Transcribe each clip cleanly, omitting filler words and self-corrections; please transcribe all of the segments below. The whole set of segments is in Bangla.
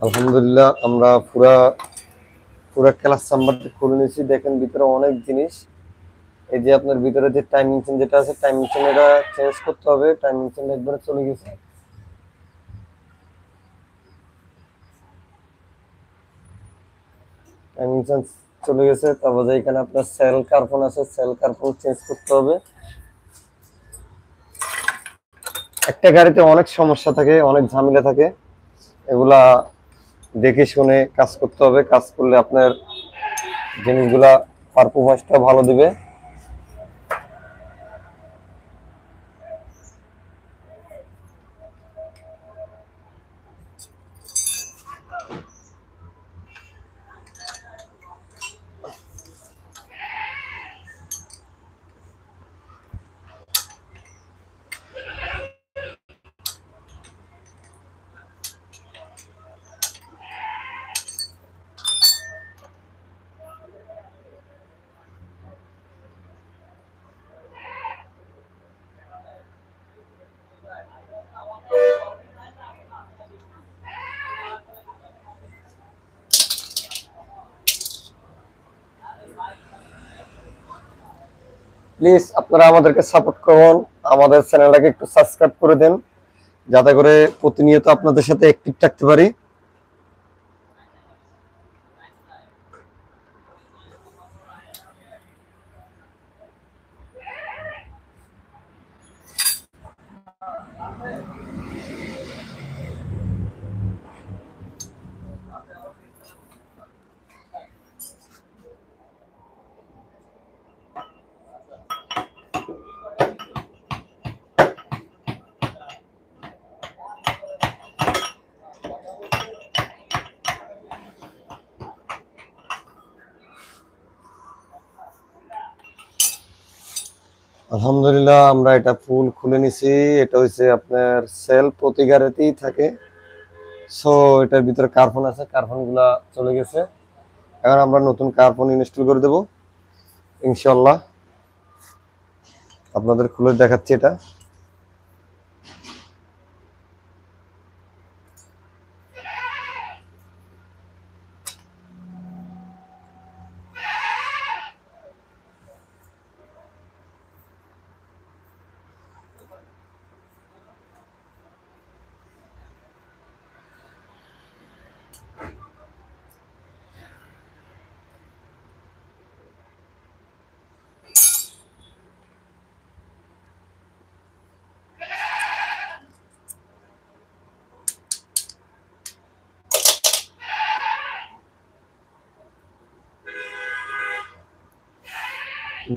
আলহামদুলিল্লাহ আমরা পুরা পুরা ক্লাস চেম্বারটা খুলে নিয়েছি। দেখেন ভিতরে অনেক জিনিস। এই যে আপনার ভিতরে যে টাইমিং চেন যেটা আছে, টাইমিং চেন এটা চেঞ্জ করতে হবে। টাইমিং চেন একবারে চলে গেছে। টাইমিং চেন চলে গেছে। তারপর যে এখানে আপনার সেল কার্বন আছে, সেল কার্বন চেঞ্জ করতে হবে। একটা গাড়িতে অনেক সমস্যা থাকে, অনেক ঝামেলা থাকে, এগুলা দেখে শুনে কাজ করতে হবে। কাজ করলে আপনার জিনিসগুলা পারফরমেন্সটা ভালো দিবে। প্লিজ আপনারা আমাদেরকে সাপোর্ট করুন, আমাদের চ্যানেলটাকে একটু সাবস্ক্রাইব করে দেন, যাতে করে প্রতিনিয়ত আপনাদের সাথে অ্যাক্টিভ থাকতে পারি। আলহামদুলিল্লাহ আমরা এটা ফুল খুলে নিছি। এটা হচ্ছে আপনার সেল প্রতি গাড়িতেই থাকে। সো এটার ভিতরে কার্বন আছে, কার্বন গুলা চলে গেছে। এখন আমরা নতুন কার্বন ইনস্টল করে দেব ইনশাল্লাহ। আপনাদের খুলে দেখাচ্ছি এটা।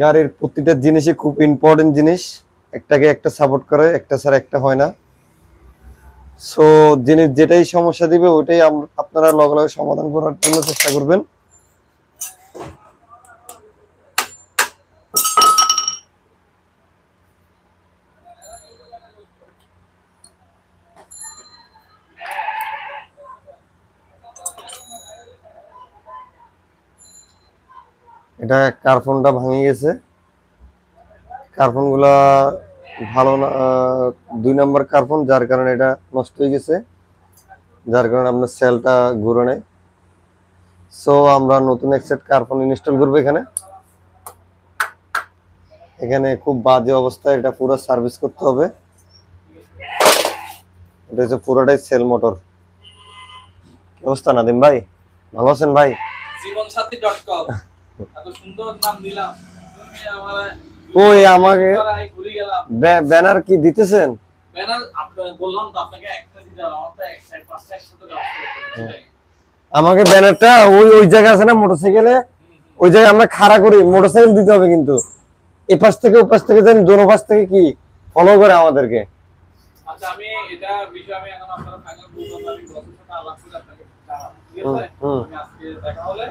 গাড়ির প্রতিটা জিনিসই খুব ইম্পর্টেন্ট জিনিস, একটাকে একটা সাপোর্ট করে, একটা ছাড়া একটা হয় না। সো জিনিস যেটাই সমস্যা দিবে ওইটাই আপনারা লগে লগে সমাধান করার জন্য চেষ্টা করবেন। এটা কার্বনটা ভাঙে গেছে, কার্বন গুলা ভালো না, 2 নম্বর কার্বন, যার কারণে এটা নষ্ট হয়ে গেছে, যার কারণে আপনার সেলটা ঘুরে নেয়। সো আমরা নতুন এক সেট কার্বন ইনস্টল করবো এখানে। এখানে খুব বাজে অবস্থা, এটা পুরো সার্ভিস করতে হবে। এটা হচ্ছে পুরোটাই সেল মোটর। কি অবস্থা নাদিম ভাই, ভালো আছেন ভাই? জীবনসাথী.com এত সুন্দর নাম দিলাম, তুমি আমারে ওই আমাকে ভুলে গেলাম। ব্যানার কি দিতেছেন? ব্যানার আপনাকে বললাম তো, আপনাকে একটা দিতে হবে, আমার তো এক সাইড পাঁচটা একসাথে দেওয়া। আমাকে ব্যানারটা ওই ওই জায়গা আছে না মোটরসাইকেলে, ওই জায়গায় আমরা খাড়া করি, মোটরসাইকেল দিতে হবে কিন্তু এ পাশ থেকে ও পাশ থেকে যেন দোনো পাশ থেকে কি ফলো করে আমাদেরকে। আচ্ছা আমি এটা বিষয় আমি এখন আপনারা ফাইনাল বলবো, আমি প্রসেসটা আলাপ করে আপনাকে জানাবো, ঠিক আছে? আমি আজকে দেখা হলে